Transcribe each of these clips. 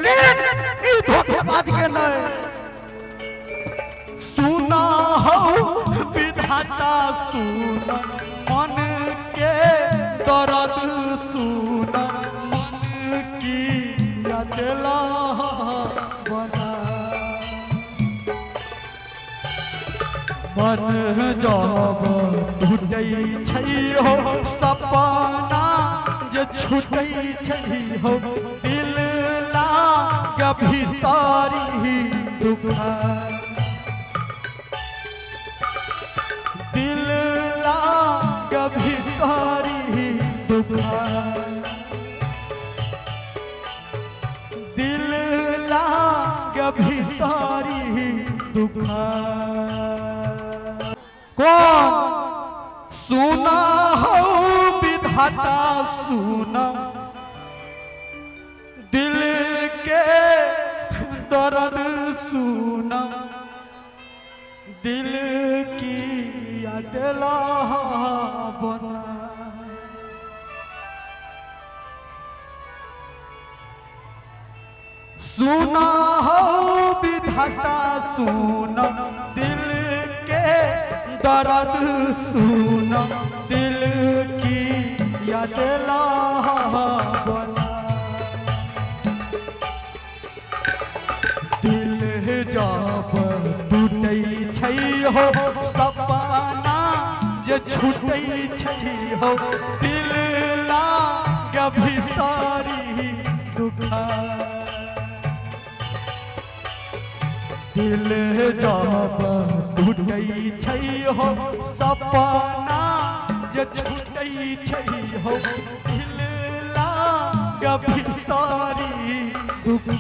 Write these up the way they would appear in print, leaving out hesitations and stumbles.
लेकिन ई धोखेबाज के नहीं सुना हो विधाता सुना मन के दर्द सुना मन की यादेला बना मन जब टूटै छै हो सपना जे छूटै छै हो दिल लाग भीतरी दुख दिल लाग भीतरी दुख दिल लाग भीतरी दुख कौन सुना हो विधाता सुना दिल के दर्द सुना दिल की यादेला बना सुना हो विधाता सुना दिल के दर्द सुना दिल की यादेला बना दिल जब टूटै छै हो सपना जे छूटै छै हो दिल लाग भीतरी दुख दिल जब टूटै छै हो सपना जे छूटै छै हो दिल लाग भीतरी दुख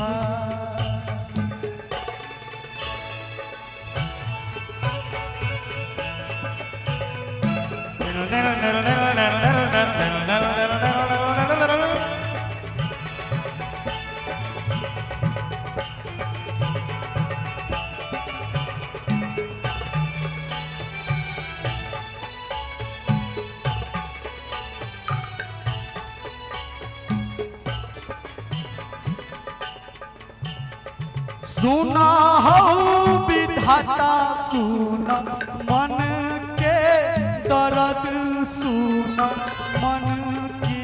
सुना हो विधाता सुना मन के दर्द सुना मन की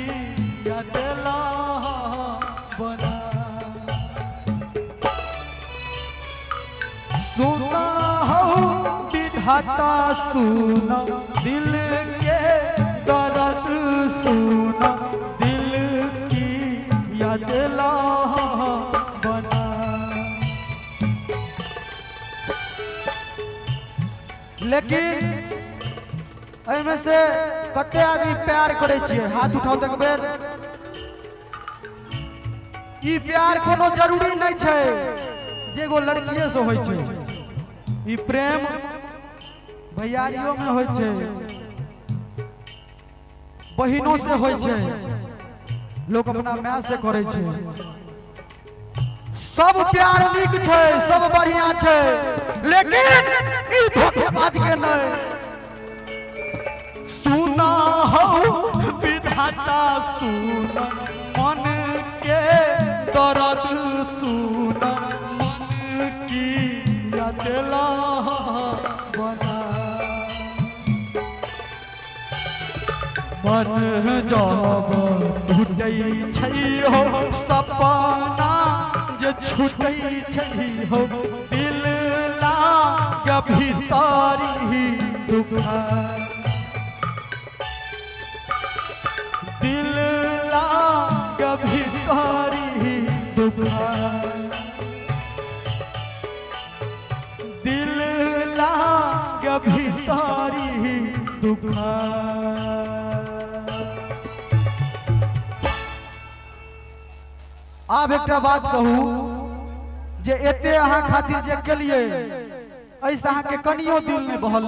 यादेला बना सुना हो विधाता सुना दिल के दर्द सुना दिल की यादेला बना लेकिन एमे से कते आदमी प्यार करे छिए हाथ उठाओ एक बेर ई प्यार कोनो जरूरी नहीं छै जे एगो लड़किए से होय छै ई प्रेम भैयारियों में होय छै बहिनों से होय छै लोग अपना माय से करे छै सब प्यार नीक छै सब बढ़िया छै लेकिन ई धोखेबाज के नहीं सुना हो विधाता सुना मन के दर्द सुना मन की यादेला बना मन जब टूटै छै हो सपना जे छूटै छै हो दिल लाग भीतरी दुख दिल लाग भीतरी दुख दिल लाग भीतरी दुख आब एकटा बात कहू जे एते अहाँ खातिर जे केलिए ऐसे अहाँ के कनियो दिल नहीं बहल।